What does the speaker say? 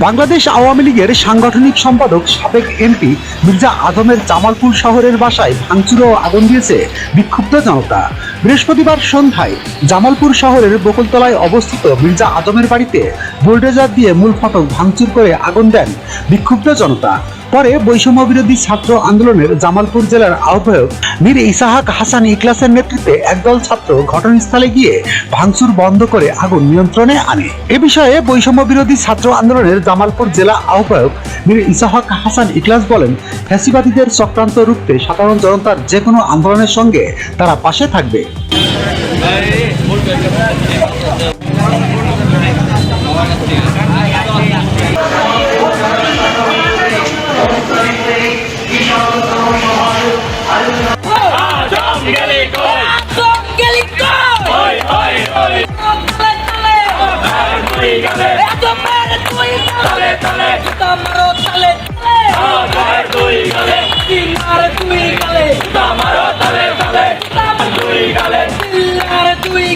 বাংলাদেশ আওয়ামী লীগের সাংগঠনিক সম্পাদক সাবেক এমপি মির্জা আজমের জামালপুর শহরের বাসায় ভাঙচুর ও আগুন দিয়েছে বিক্ষুব্ধ জনতা। বৃহস্পতিবার সন্ধ্যায় জামালপুর শহরের বকুলতলায় অবস্থিত মির্জা আজমের বাড়িতে বুলডোজার দিয়ে মূল ফটক ভাঙচুর করে আগুন দেন বিক্ষুব্ধ জনতা। পরে বৈষম্য বিরোধী ছাত্র আন্দোলনের জামালপুর জেলার আহ্বায়ক মীর ইসাহাক হাসান ইকলাসের নেতৃত্বে একদল ছাত্র ঘটনাস্থলে গিয়ে ভাঙচুর বন্ধ করে আগুন নিয়ন্ত্রণে আনে। এ বিষয়ে বৈষম্য বিরোধী ছাত্র আন্দোলনের জামালপুর জেলা আহ্বায়ক মীর ইসাহাক হাসান ইকলাস বলেন, ফ্যাসিবাদীদের চক্রান্ত রুখতে সাধারণ জনতার যে কোনো আন্দোলনের সঙ্গে তারা পাশে থাকবে। তুই